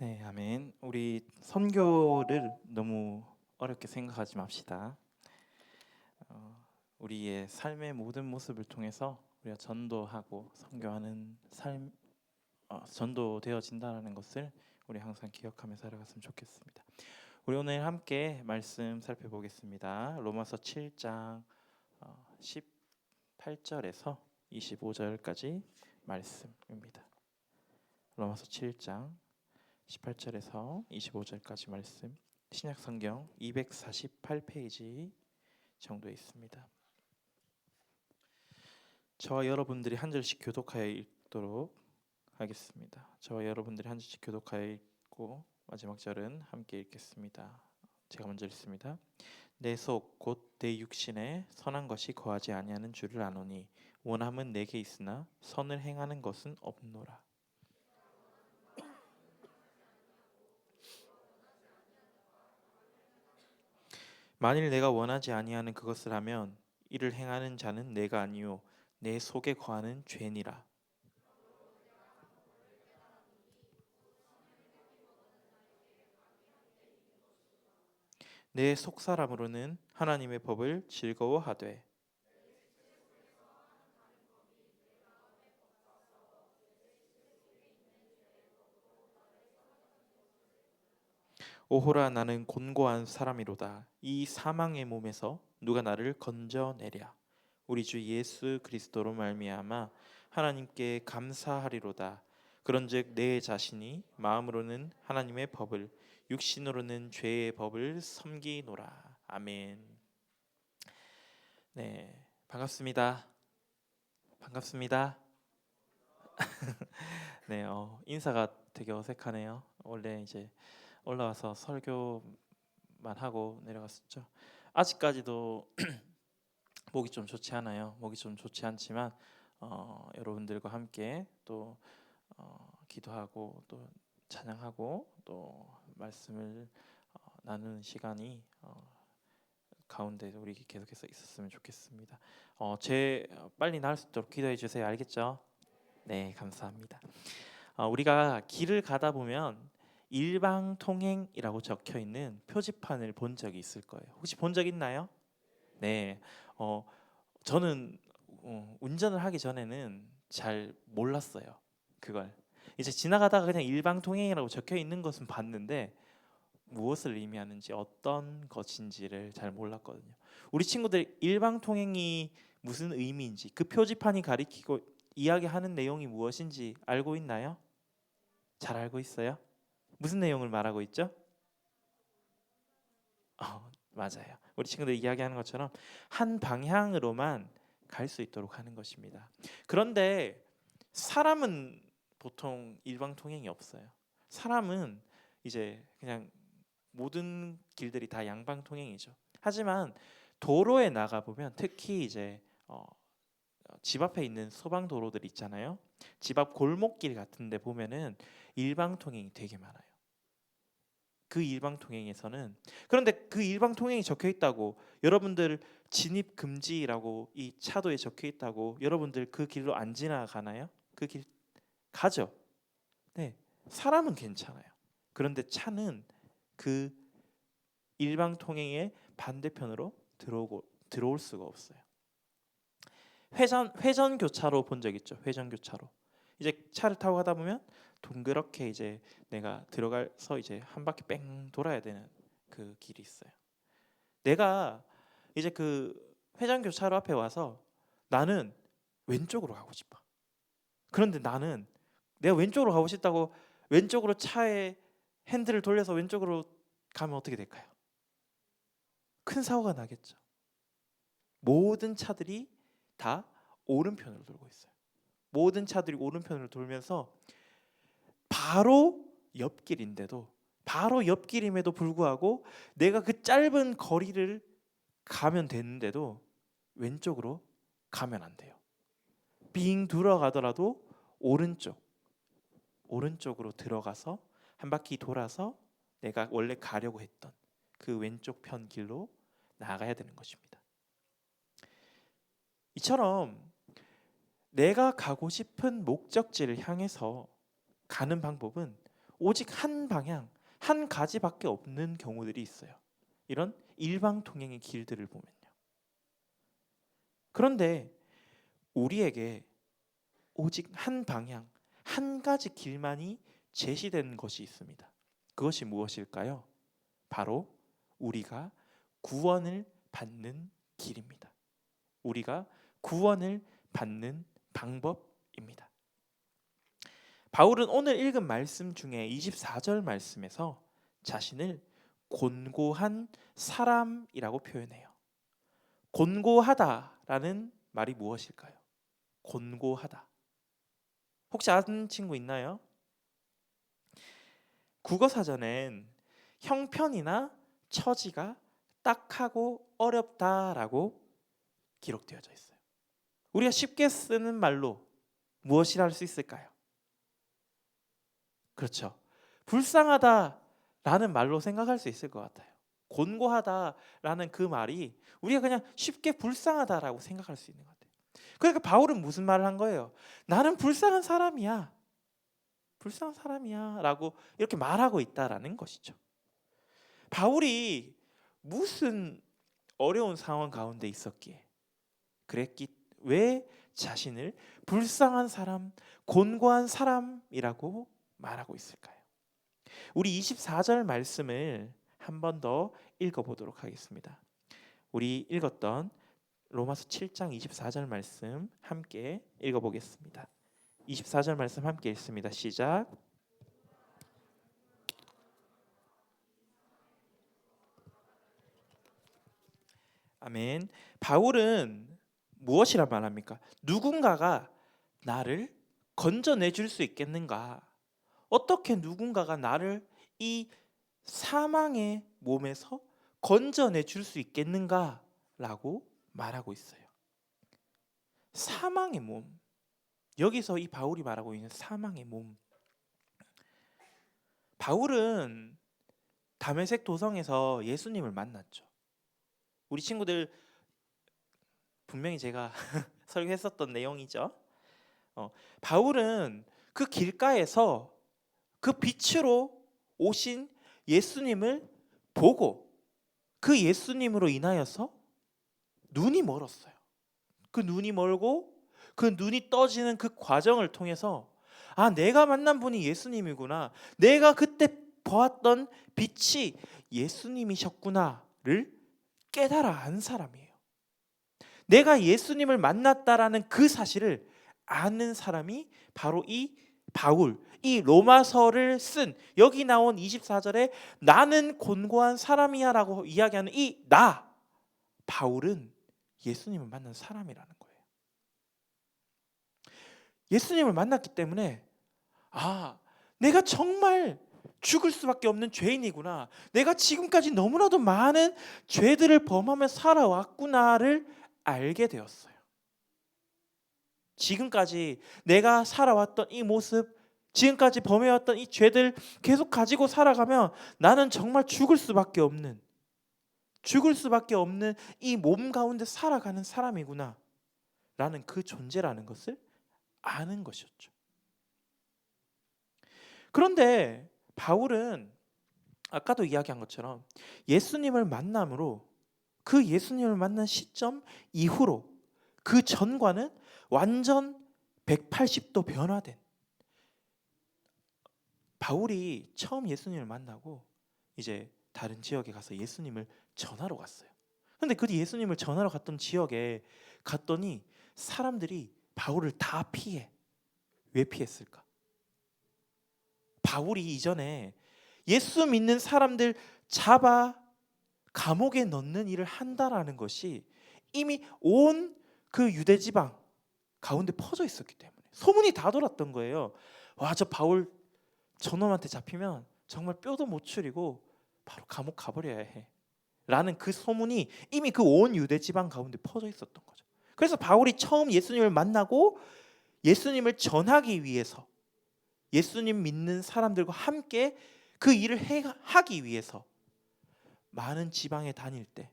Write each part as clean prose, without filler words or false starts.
네, 아멘. 우리 선교를 너무 어렵게 생각하지 맙시다. 우리의 삶의 모든 모습을 통해서 우리가 전도하고 선교하는 삶, 전도되어진다는 것을 우리 항상 기억하며 살아갔으면 좋겠습니다. 우리 오늘 함께 말씀 살펴보겠습니다. 로마서 7장 18절에서 25절까지 말씀입니다. 로마서 7장 18절에서 25절까지 말씀, 신약 성경 248페이지 정도에 있습니다. 저와 여러분들이 한 절씩 교독하여 읽도록 하겠습니다. 저와 여러분들이 한 절씩 교독하여 읽고 마지막 절은 함께 읽겠습니다. 제가 먼저 읽습니다. 내 속 곧 내 육신에 선한 것이 거하지 아니하는 줄을 아노니 원함은 내게 있으나 선을 행하는 것은 없노라. 만일 내가 원하지 아니하는 그것을 하면 이를 행하는 자는 내가 아니요 내 속에 거하는 죄니라. 내 속사람으로는 하나님의 법을 즐거워하되 오호라 나는 곤고한 사람이로다. 이 사망의 몸에서 누가 나를 건져내랴. 우리 주 예수 그리스도로 말미암아 하나님께 감사하리로다. 그런즉 내 자신이 마음으로는 하나님의 법을 육신으로는 죄의 법을 섬기노라. 아멘. 네, 반갑습니다. 반갑습니다. 네, 인사가 되게 어색하네요. 원래 이제 올라와서 설교만 하고 내려갔었죠. 아직까지도 목이 좀 좋지 않아요. 목이 좀 좋지 않지만 여러분들과 함께 또 기도하고 또 찬양하고 또 말씀을 나누는 시간이 가운데 우리 계속해서 있었으면 좋겠습니다. 제 빨리 나을 수 있도록 기도해 주세요. 알겠죠? 네, 감사합니다. 우리가 길을 가다 보면 일방통행이라고 적혀 있는 표지판을 본 적이 있을 거예요. 혹시 본 적 있나요? 네. 저는 운전을 하기 전에는 잘 몰랐어요. 그걸. 이제 지나가다가 그냥 일방통행이라고 적혀 있는 것은 봤는데 무엇을 의미하는지 어떤 것인지를 잘 몰랐거든요. 우리 친구들 일방통행이 무슨 의미인지 그 표지판이 가리키고 이야기하는 내용이 무엇인지 알고 있나요? 잘 알고 있어요? 무슨 내용을 말하고 있죠? 맞아요. 우리 친구들이 이야기하는 것처럼 한 방향으로만 갈 수 있도록 하는 것입니다. 그런데 사람은 보통 일방통행이 없어요. 사람은 이제 그냥 모든 길들이 다 양방통행이죠. 하지만 도로에 나가 보면 특히 이제 집 앞에 있는 소방도로들 있잖아요. 집 앞 골목길 같은데 보면은 일방통행이 되게 많아요. 그 일방통행에서는 그런데 그 일방통행이 적혀 있다고 여러분들 진입 금지라고 이 차도에 적혀 있다고 여러분들 그 길로 안 지나가나요? 그 길 가죠. 네, 사람은 괜찮아요. 그런데 차는 그 일방통행의 반대편으로 들어올 수가 없어요. 회전 교차로 본 적 있죠? 회전 교차로. 이제 차를 타고 가다 보면 동그랗게 이제 내가 들어가서 이제 한 바퀴 뺑 돌아야 되는 그 길이 있어요. 내가 이제 그 회전 교차로 앞에 와서 나는 왼쪽으로 가고 싶어. 그런데 나는 내가 왼쪽으로 가고 싶다고 왼쪽으로 차의 핸들을 돌려서 왼쪽으로 가면 어떻게 될까요? 큰 사고가 나겠죠. 모든 차들이 다 오른편으로 돌고 있어요. 모든 차들이 오른편으로 돌면서 바로 옆길인데도 바로 옆길임에도 불구하고 내가 그 짧은 거리를 가면 되는데도 왼쪽으로 가면 안 돼요. 빙 돌아가더라도 오른쪽으로 들어가서 한 바퀴 돌아서 내가 원래 가려고 했던 그 왼쪽 편 길로 나가야 되는 것입니다. 이처럼 내가 가고 싶은 목적지를 향해서 가는 방법은 오직 한 방향, 한 가지밖에 없는 경우들이 있어요. 이런 일방통행의 길들을 보면요. 그런데 우리에게 오직 한 방향, 한 가지 길만이 제시된 것이 있습니다. 그것이 무엇일까요? 바로 우리가 구원을 받는 길입니다. 우리가 구원을 받는 방법입니다. 바울은 오늘 읽은 말씀 중에 24절 말씀에서 자신을 곤고한 사람이라고 표현해요. 곤고하다라는 말이 무엇일까요? 곤고하다. 혹시 아는 친구 있나요? 국어사전엔 형편이나 처지가 딱하고 어렵다라고 기록되어져 있어요. 우리가 쉽게 쓰는 말로 무엇이라 할 수 있을까요? 그렇죠. 불쌍하다라는 말로 생각할 수 있을 것 같아요. 곤고하다라는 그 말이 우리가 그냥 쉽게 불쌍하다라고 생각할 수 있는 것 같아요. 그러니까 바울은 무슨 말을 한 거예요? 나는 불쌍한 사람이야. 불쌍한 사람이야 라고 이렇게 말하고 있다라는 것이죠. 바울이 무슨 어려운 상황 가운데 있었기에 왜 자신을 불쌍한 사람, 곤고한 사람이라고 말하고 있을까요? 우리 24절 말씀을 한 번 더 읽어보도록 하겠습니다. 우리 읽었던 로마서 7장 24절 말씀 함께 읽어보겠습니다. 24절 말씀 함께 읽습니다. 시작. 아멘. 바울은 무엇이라 말합니까? 누군가가 나를 건져내 줄 수 있겠는가? 어떻게 누군가가 나를 이 사망의 몸에서 건져내 줄 수 있겠는가? 라고 말하고 있어요. 사망의 몸. 여기서 이 바울이 말하고 있는 사망의 몸. 바울은 다메섹 도성에서 예수님을 만났죠. 우리 친구들 분명히 제가 설교했었던 내용이죠. 바울은 그 길가에서 그 빛으로 오신 예수님을 보고 그 예수님으로 인하여서 눈이 멀었어요. 그 눈이 멀고 그 눈이 떠지는 그 과정을 통해서 내가 만난 분이 예수님이구나. 내가 그때 보았던 빛이 예수님이셨구나를 깨달아 안 사람이에요. 내가 예수님을 만났다라는 그 사실을 아는 사람이 바로 이 바울, 이 로마서를 쓴 여기 나온 24절에 나는 곤고한 사람이야 라고 이야기하는 이 나 바울은 예수님을 만난 사람이라는 거예요. 예수님을 만났기 때문에 내가 정말 죽을 수밖에 없는 죄인이구나. 내가 지금까지 너무나도 많은 죄들을 범하며 살아왔구나를 알게 되었어요. 지금까지 내가 살아왔던 이 모습, 지금까지 범해왔던 이 죄들 계속 가지고 살아가면 나는 정말 죽을 수밖에 없는 이 몸 가운데 살아가는 사람이구나 라는 그 존재라는 것을 아는 것이었죠. 그런데 바울은 아까도 이야기한 것처럼 예수님을 만남으로 그 예수님을 만난 시점 이후로 그 전과는 완전 180도 변화된, 바울이 처음 예수님을 만나고 이제 다른 지역에 가서 예수님을 전하러 갔어요. 근데 그 예수님을 전하러 갔던 지역에 갔더니 사람들이 바울을 다 피해. 왜 피했을까? 바울이 이전에 예수 믿는 사람들 잡아 감옥에 넣는 일을 한다라는 것이 이미 온 그 유대 지방 가운데 퍼져 있었기 때문에 소문이 다 돌았던 거예요. 저 바울 저놈한테 잡히면 정말 뼈도 못 추리고 바로 감옥 가버려야 해 라는 그 소문이 이미 그 온 유대 지방 가운데 퍼져 있었던 거죠. 그래서 바울이 처음 예수님을 만나고 예수님을 전하기 위해서 예수님 믿는 사람들과 함께 그 일을 하기 위해서 많은 지방에 다닐 때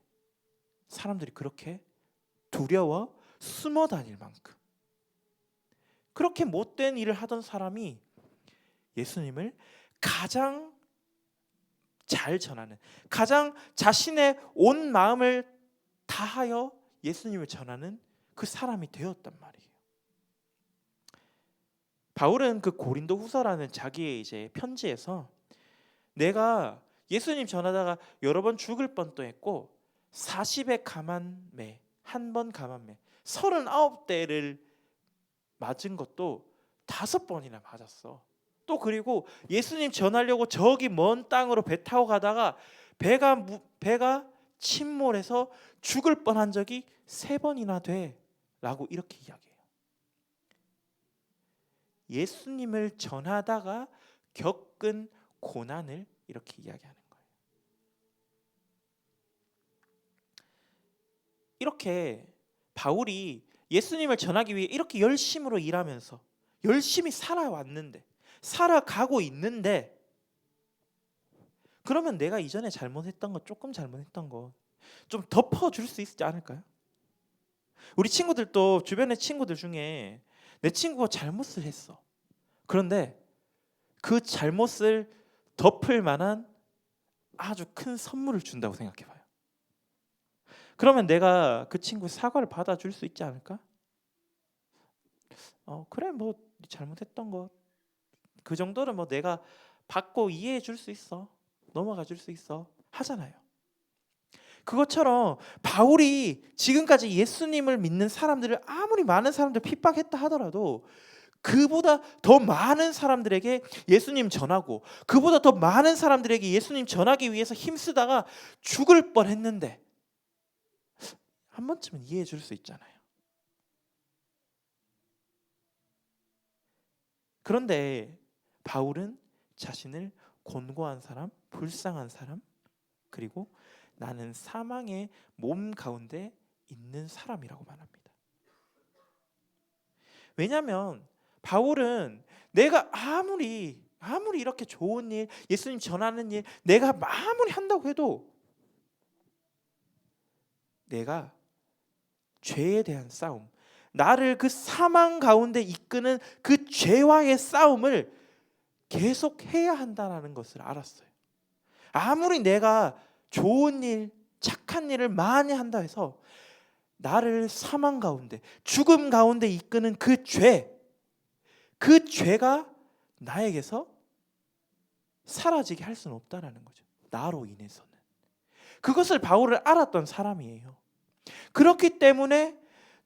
사람들이 그렇게 두려워 숨어 다닐 만큼 그렇게 못된 일을 하던 사람이 예수님을 가장 잘 전하는, 가장 자신의 온 마음을 다하여 예수님을 전하는 그 사람이 되었단 말이에요. 바울은 그 고린도후서라는 자기의 이제 편지에서 내가 예수님 전하다가 여러 번 죽을 뻔도 했고 40의 가만매, 한 번 가만매, 39대를 맞은 것도 5번이나 맞았어. 또 그리고 예수님 전하려고 저기 먼 땅으로 배 타고 가다가 배가 침몰해서 죽을 뻔한 적이 3번이나 돼라고 이렇게 이야기해요. 예수님을 전하다가 겪은 고난을 이렇게 이야기하는 거예요. 이렇게 바울이 예수님을 전하기 위해 이렇게 열심으로 일하면서 열심히 살아왔는데, 살아가고 있는데, 그러면 내가 이전에 잘못했던 거, 조금 잘못했던 거 좀 덮어줄 수 있지 않을까요? 우리 친구들도 주변의 친구들 중에 내 친구가 잘못을 했어. 그런데 그 잘못을 덮을 만한 아주 큰 선물을 준다고 생각해봐요. 그러면 내가 그 친구 사과를 받아줄 수 있지 않을까? 그래, 뭐 잘못했던 거 그 정도는 뭐 내가 받고 이해해 줄 수 있어, 넘어가 줄 수 있어 하잖아요. 그것처럼 바울이 지금까지 예수님을 믿는 사람들을 아무리 많은 사람들 핍박했다 하더라도 그보다 더 많은 사람들에게 예수님 전하고 그보다 더 많은 사람들에게 예수님 전하기 위해서 힘쓰다가 죽을 뻔했는데 한 번쯤은 이해해 줄 수 있잖아요. 그런데 바울은 자신을 곤고한 사람, 불쌍한 사람, 그리고 나는 사망의 몸 가운데 있는 사람이라고 말합니다. 왜냐하면 바울은 내가 아무리 이렇게 좋은 일, 예수님 전하는 일 내가 아무리 한다고 해도 내가 죄에 대한 싸움, 나를 그 사망 가운데 이끄는 그 죄와의 싸움을 계속 해야 한다는 것을 알았어요. 아무리 내가 좋은 일, 착한 일을 많이 한다 해서 나를 사망 가운데, 죽음 가운데 이끄는 그 죄가 나에게서 사라지게 할 수는 없다라는 거죠. 나로 인해서는. 그것을 바울을 알았던 사람이에요. 그렇기 때문에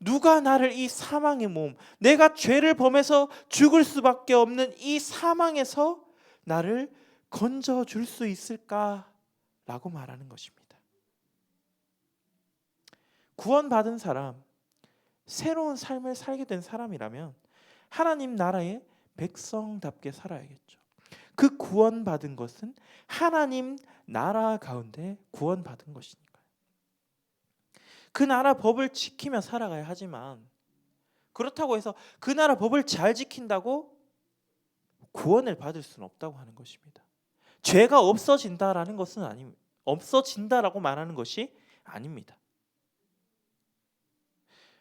누가 나를 이 사망의 몸, 내가 죄를 범해서 죽을 수밖에 없는 이 사망에서 나를 건져줄 수 있을까라고 말하는 것입니다. 구원받은 사람, 새로운 삶을 살게 된 사람이라면 하나님 나라의 백성답게 살아야겠죠. 그 구원받은 것은 하나님 나라 가운데 구원받은 것이니까요. 그 나라 법을 지키며 살아가야 하지만 그렇다고 해서 그 나라 법을 잘 지킨다고 구원을 받을 수는 없다고 하는 것입니다. 죄가 없어진다라는 것은 없어진다라고 말하는 것이 아닙니다.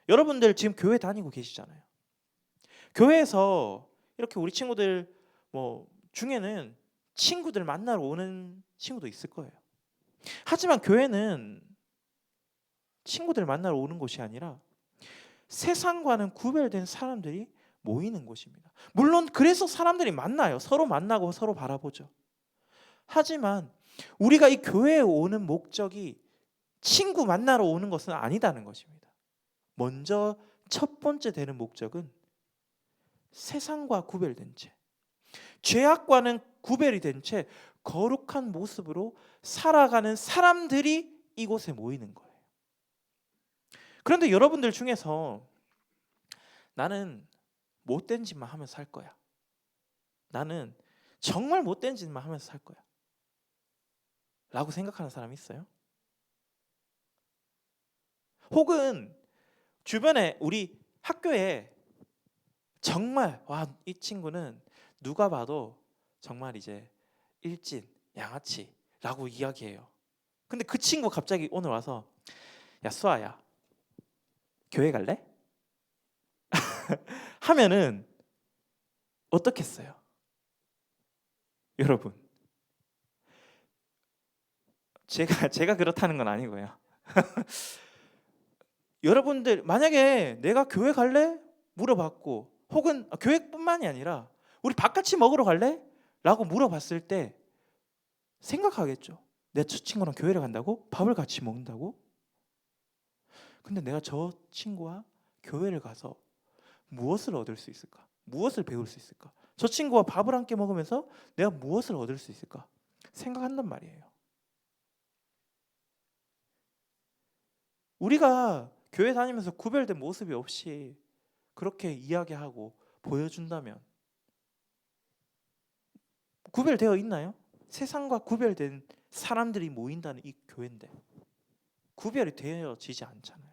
여러분들 지금 교회 다니고 계시잖아요. 교회에서 이렇게 우리 친구들 뭐 중에는 친구들 만나러 오는 친구도 있을 거예요. 하지만 교회는 친구들 만나러 오는 곳이 아니라 세상과는 구별된 사람들이 모이는 곳입니다. 물론 그래서 사람들이 만나요. 서로 만나고 서로 바라보죠. 하지만 우리가 이 교회에 오는 목적이 친구 만나러 오는 것은 아니다는 것입니다. 먼저 첫 번째 되는 목적은 세상과 구별된 채, 죄악과는 구별이 된 채 거룩한 모습으로 살아가는 사람들이 이곳에 모이는 거예요. 그런데 여러분들 중에서 나는 못된 짓만 하면 살 거야, 나는 정말 못된 짓만 하면서 살 거야 라고 생각하는 사람이 있어요? 혹은 주변에 우리 학교에 정말 이 친구는 누가 봐도 정말 이제 일진, 양아치라고 이야기해요. 근데 그 친구 갑자기 오늘 와서 야 수아야 교회 갈래? 하면은 어떻겠어요? 여러분, 제가 그렇다는 건 아니고요. 여러분들 만약에 내가 교회 갈래? 물어봤고, 혹은 교회뿐만이 아니라 우리 밥 같이 먹으러 갈래? 라고 물어봤을 때 생각하겠죠. 내 친구랑 교회를 간다고? 밥을 같이 먹는다고? 근데 내가 저 친구와 교회를 가서 무엇을 얻을 수 있을까? 무엇을 배울 수 있을까? 저 친구와 밥을 함께 먹으면서 내가 무엇을 얻을 수 있을까? 생각한단 말이에요. 우리가 교회 다니면서 구별된 모습이 없이 그렇게 이야기하고 보여준다면 구별되어 있나요? 세상과 구별된 사람들이 모인다는 이 교회인데 구별이 되어지지 않잖아요.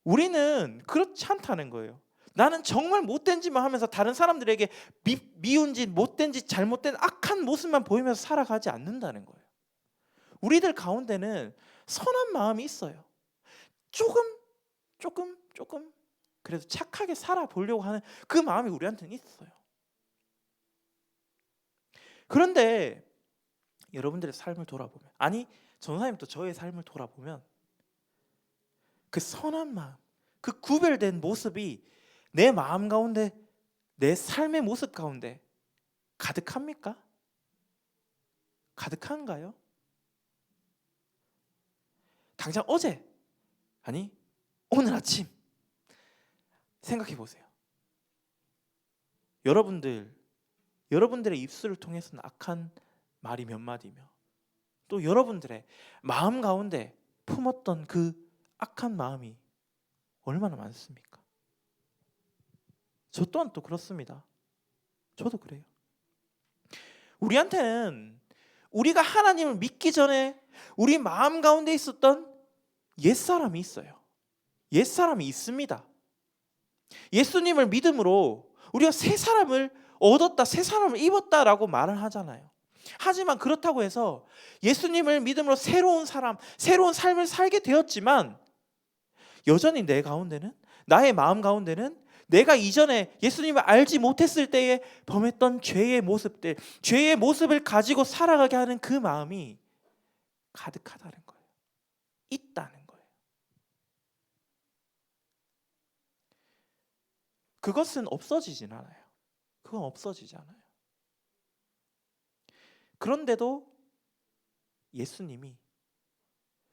우리는 그렇지 않다는 거예요. 나는 정말 못된 짓만 하면서 다른 사람들에게 미운 짓, 못된 짓, 잘못된 악한 모습만 보이면서 살아가지 않는다는 거예요. 우리들 가운데는 선한 마음이 있어요. 조금 그래도 착하게 살아보려고 하는 그 마음이 우리한테는 있어요. 그런데 여러분들의 삶을 돌아보면, 아니 전사님도 저의 삶을 돌아보면 그 선한 마음, 그 구별된 모습이 내 마음 가운데, 내 삶의 모습 가운데 가득합니까? 가득한가요? 당장 어제, 아니 오늘 아침 생각해 보세요. 여러분들의 입술을 통해서는 악한 말이 몇 마디며, 또 여러분들의 마음 가운데 품었던 그 악한 마음이 얼마나 많습니까? 저 또한 또 그렇습니다. 저도 그래요. 우리한테는 우리가 하나님을 믿기 전에 우리 마음 가운데 있었던 옛사람이 있어요. 옛사람이 있습니다. 예수님을 믿음으로 우리가 새 사람을 얻었다, 새 사람을 입었다라고 말을 하잖아요. 하지만 그렇다고 해서 예수님을 믿음으로 새로운 사람, 새로운 삶을 살게 되었지만 여전히 내 가운데는, 나의 마음 가운데는 내가 이전에 예수님을 알지 못했을 때에 범했던 죄의 모습들, 죄의 모습을 가지고 살아가게 하는 그 마음이 가득하다는 거예요. 있다는 거예요. 그것은 없어지진 않아요. 그건 없어지지 않아요. 그런데도 예수님이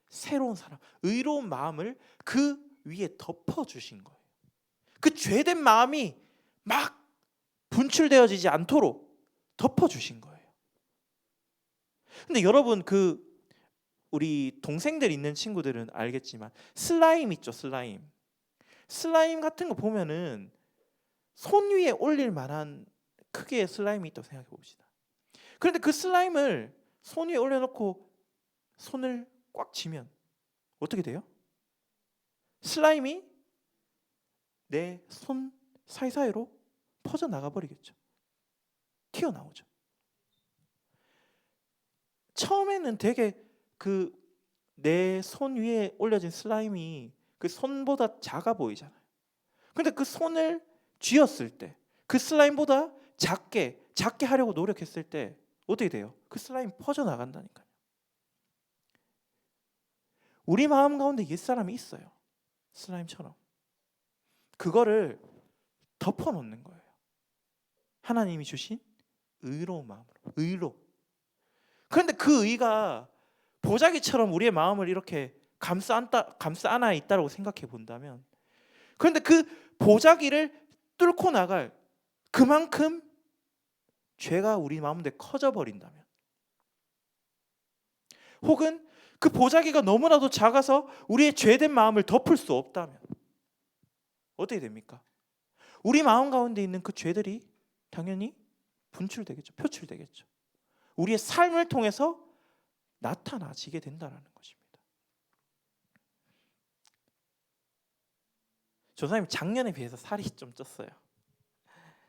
새로운 사람, 의로운 마음을 그 위에 덮어주신 거예요. 그 죄된 마음이 막 분출되어지지 않도록 덮어주신 거예요. 근데 여러분, 우리 동생들 있는 친구들은 알겠지만 슬라임 있죠, 슬라임. 슬라임 같은 거 보면은 손 위에 올릴 만한 크기의 슬라임이 있다고 생각해 봅시다. 그런데 그 슬라임을 손 위에 올려놓고 손을 꽉 쥐면 어떻게 돼요? 슬라임이 내 손 사이사이로 퍼져나가 버리겠죠. 튀어나오죠. 처음에는 되게 내 손 위에 올려진 슬라임이 그 손보다 작아 보이잖아요. 근데 그 손을 쥐었을 때, 그 슬라임보다 작게 하려고 노력했을 때 어떻게 돼요? 그 슬라임이 퍼져나간다니까요. 우리 마음 가운데 옛사람이 있어요. 슬라임처럼. 그거를 덮어놓는 거예요. 하나님이 주신 의로운 마음으로. 의로. 그런데 그 의가 보자기처럼 우리의 마음을 이렇게 감싸 안아 있다고 생각해 본다면, 그런데 그 보자기를 뚫고 나갈 그만큼 죄가 우리 마음에 커져 버린다면, 혹은 그 보자기가 너무나도 작아서 우리의 죄된 마음을 덮을 수 없다면 어떻게 됩니까? 우리 마음 가운데 있는 그 죄들이 당연히 분출되겠죠. 표출되겠죠. 우리의 삶을 통해서 나타나지게 된다는 것입니다. 조사님 작년에 비해서 살이 좀 쪘어요.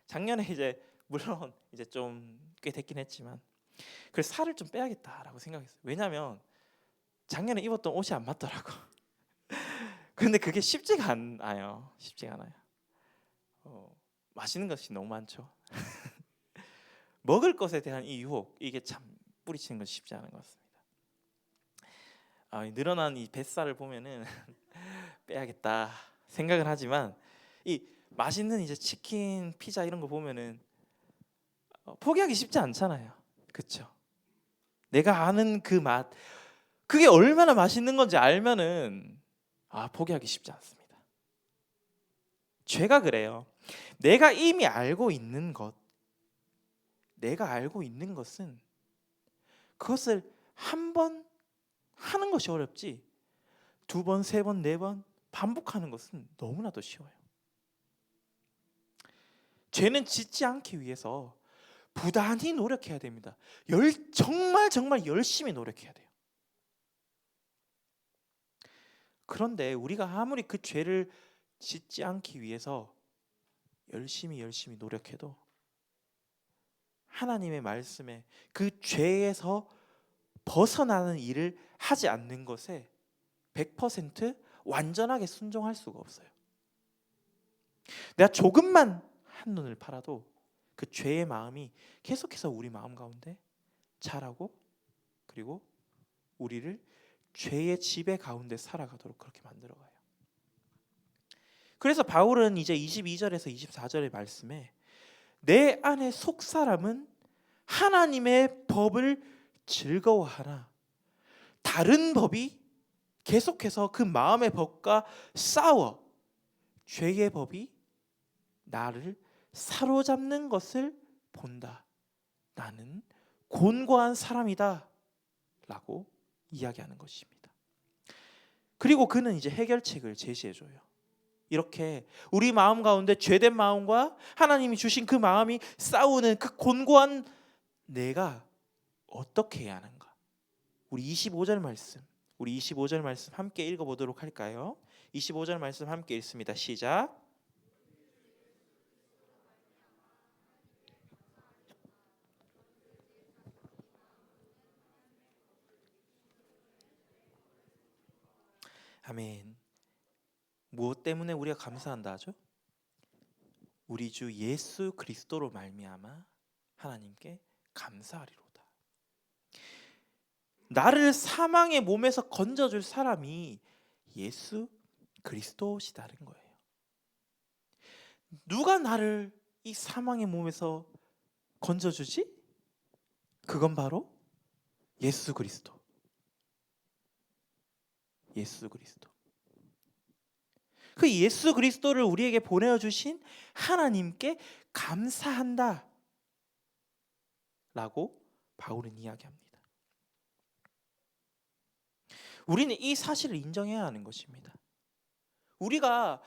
작년에 이제 물론 이제 좀 꽤 됐긴 했지만 그래서 살을 좀 빼야겠다라고 생각했어요. 왜냐하면 작년에 입었던 옷이 안 맞더라고. 근데 그게 쉽지가 않아요. 쉽지가 않아요. 맛있는 것이 너무 많죠. 먹을 것에 대한 이 유혹, 이게 참 뿌리치는 건 쉽지 않은 것 같습니다. 늘어난 이 뱃살을 보면은 빼야겠다 생각을 하지만 이 맛있는 이제 치킨, 피자 이런 거 보면은 포기하기 쉽지 않잖아요. 그렇죠? 내가 아는 그 맛, 그게 얼마나 맛있는 건지 알면은 포기하기 쉽지 않습니다. 죄가 그래요. 내가 이미 알고 있는 것, 내가 알고 있는 것은 그것을 한 번 하는 것이 어렵지, 두 번, 세 번, 네 번 반복하는 것은 너무나도 쉬워요. 죄는 짓지 않기 위해서 부단히 노력해야 됩니다. 정말 열심히 노력해야 돼요. 그런데 우리가 아무리 그 죄를 짓지 않기 위해서 열심히 노력해도 하나님의 말씀에 그 죄에서 벗어나는 일을 하지 않는 것에 100% 완전하게 순종할 수가 없어요. 내가 조금만 한눈을 팔아도 그 죄의 마음이 계속해서 우리 마음 가운데 자라고, 그리고 우리를 죄의 지배 가운데 살아가도록 그렇게 만들어가요. 그래서 바울은 이제 22절에서 24절의 말씀에 내 안의 속사람은 하나님의 법을 즐거워하나 다른 법이 계속해서 그 마음의 법과 싸워 죄의 법이 나를 사로잡는 것을 본다. 나는 곤고한 사람이다 라고 이야기하는 것입니다. 그리고 그는 이제 해결책을 제시해줘요. 이렇게 우리 마음 가운데 죄된 마음과 하나님이 주신 그 마음이 싸우는 그 곤고한 내가 어떻게 해야 하는가. 우리 25절 말씀 함께 읽어보도록 할까요? 25절 말씀 함께 읽습니다. 시작. 아멘. 무엇 때문에 우리가 감사한다 하죠? 우리 주 예수 그리스도로 말미암아 하나님께 감사하리로다. 나를 사망의 몸에서 건져줄 사람이 예수 그리스도시다는 거예요. 누가 나를 이 사망의 몸에서 건져주지? 그건 바로 예수 그리스도. 예수 그리스도. 그 예수 그리스도를 우리에게 보내주신 하나님께 감사한다 라고 바울은 이야기합니다. 우리는 이 사실을 인정해야 하는 것입니다. 우리가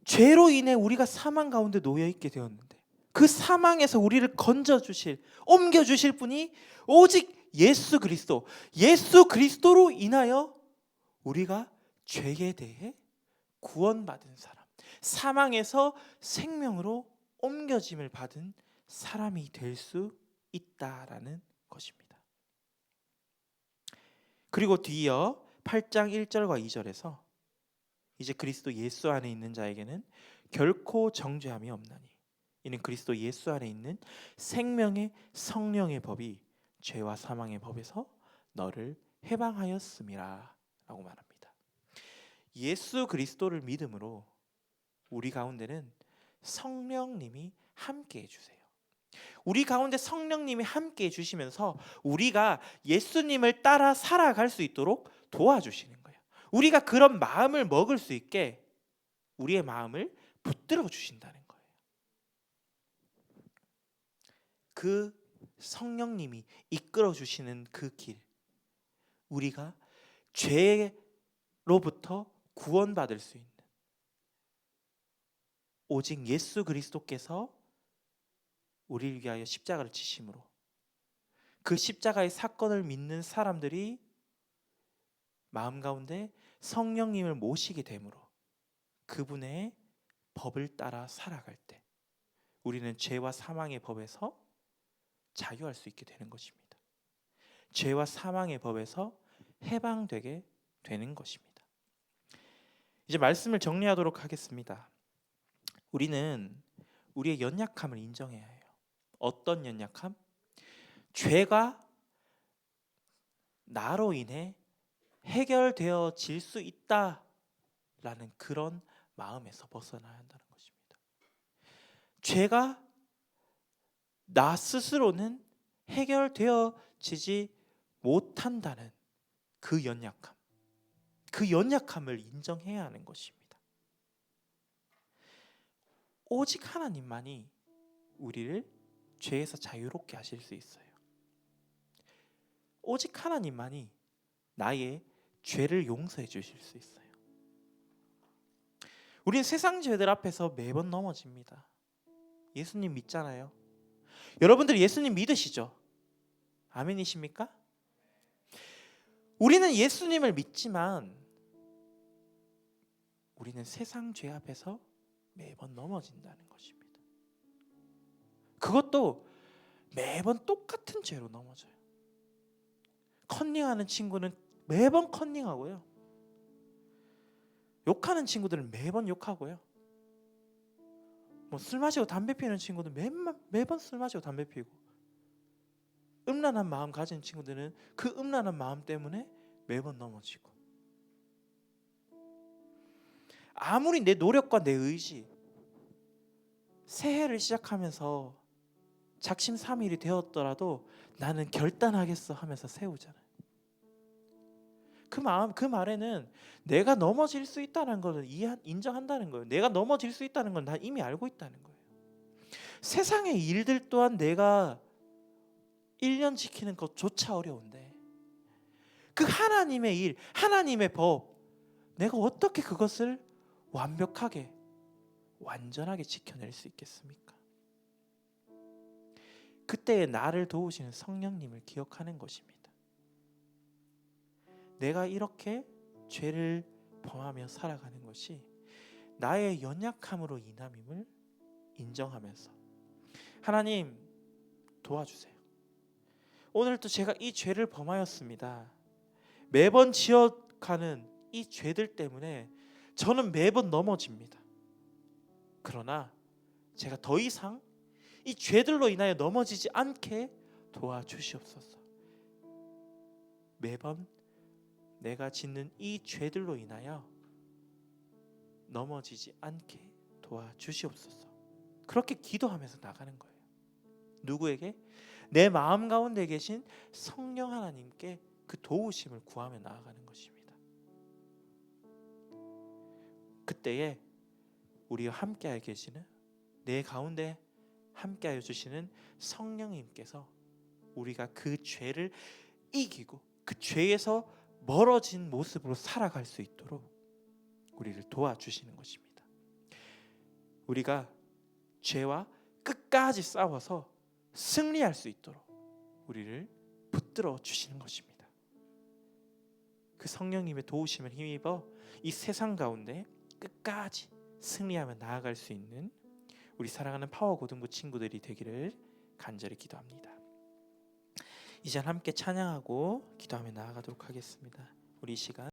죄로 인해 우리가 사망 가운데 놓여 있게 되었는데 그 사망에서 우리를 건져주실, 옮겨주실 분이 오직 예수 그리스도. 예수 그리스도로 인하여 우리가 죄에 대해 구원받은 사람, 사망에서 생명으로 옮겨짐을 받은 사람이 될 수 있다라는 것입니다. 그리고 뒤이어 8장 1절과 2절에서 이제 그리스도 예수 안에 있는 자에게는 결코 정죄함이 없나니 이는 그리스도 예수 안에 있는 생명의 성령의 법이 죄와 사망의 법에서 너를 해방하였음이라 라고 말합니다. 예수 그리스도를 믿음으로 우리 가운데는 성령님이 함께 해주세요. 우리 가운데 성령님이 함께 해주시면서 우리가 예수님을 따라 살아갈 수 있도록 도와주시는 거예요. 우리가 그런 마음을 먹을 수 있게 우리의 마음을 붙들어 주신다는 거예요. 그 성령님이 이끌어 주시는 그 길, 우리가 죄로부터 구원받을 수 있는 오직 예수 그리스도께서 우리를 위하여 십자가를 지심으로 그 십자가의 사건을 믿는 사람들이 마음 가운데 성령님을 모시게 되므로 그분의 법을 따라 살아갈 때 우리는 죄와 사망의 법에서 자유할 수 있게 되는 것입니다. 죄와 사망의 법에서 해방되게 되는 것입니다. 이제 말씀을 정리하도록 하겠습니다. 우리는 우리의 연약함을 인정해야 해요. 어떤 연약함? 죄가 나로 인해 해결되어질 수 있다라는 그런 마음에서 벗어나야 한다는 것입니다. 죄가 나 스스로는 해결되어지지 못한다는 그 연약함, 그 연약함을 인정해야 하는 것입니다. 오직 하나님만이 우리를 죄에서 자유롭게 하실 수 있어요. 오직 하나님만이 나의 죄를 용서해 주실 수 있어요. 우리는 세상 죄들 앞에서 매번 넘어집니다. 예수님 믿잖아요. 여러분들 예수님 믿으시죠? 아멘이십니까? 우리는 예수님을 믿지만 우리는 세상 죄 앞에서 매번 넘어진다는 것입니다. 그것도 매번 똑같은 죄로 넘어져요. 컨닝하는 친구는 매번 컨닝하고요. 욕하는 친구들은 매번 욕하고요. 술 마시고 담배 피우는 친구들 매번 술 마시고 담배 피우고, 음란한 마음 가진 친구들은 그 음란한 마음 때문에 매번 넘어지고, 아무리 내 노력과 내 의지, 새해를 시작하면서 작심삼일이 되었더라도 나는 결단하겠어 하면서 세우잖아요. 그 말에는 내가 넘어질 수 있다는 것을 인정한다는 거예요. 내가 넘어질 수 있다는 건 난 이미 알고 있다는 거예요. 세상의 일들 또한 내가 1년 지키는 것조차 어려운데 그 하나님의 일, 하나님의 법, 내가 어떻게 그것을 완벽하게, 완전하게 지켜낼 수 있겠습니까? 그때의 나를 도우시는 성령님을 기억하는 것입니다. 내가 이렇게 죄를 범하며 살아가는 것이 나의 연약함으로 인함임을 인정하면서, 하나님 도와주세요. 오늘도 제가 이 죄를 범하였습니다. 매번 지어가는 이 죄들 때문에 저는 매번 넘어집니다. 그러나 제가 더 이상 이 죄들로 인하여 넘어지지 않게 도와주시옵소서. 매번 내가 짓는 이 죄들로 인하여 넘어지지 않게 도와주시옵소서. 그렇게 기도하면서 나가는 거예요. 누구에게? 내 마음 가운데 계신 성령 하나님께 그 도우심을 구하며 나아가는 것입니다. 그때에 우리와 함께하여 계시는, 내 가운데 함께하여 주시는 성령님께서 우리가 그 죄를 이기고 그 죄에서 멀어진 모습으로 살아갈 수 있도록 우리를 도와주시는 것입니다. 우리가 죄와 끝까지 싸워서 승리할 수 있도록 우리를 붙들어 주시는 것입니다. 그 성령님의 도우심을 힘입어 이 세상 가운데 끝까지 승리하며 나아갈 수 있는 우리 사랑하는 파워고등부 친구들이 되기를 간절히 기도합니다. 이제 함께 찬양하고 기도하며 나아가도록 하겠습니다. 우리 이 시간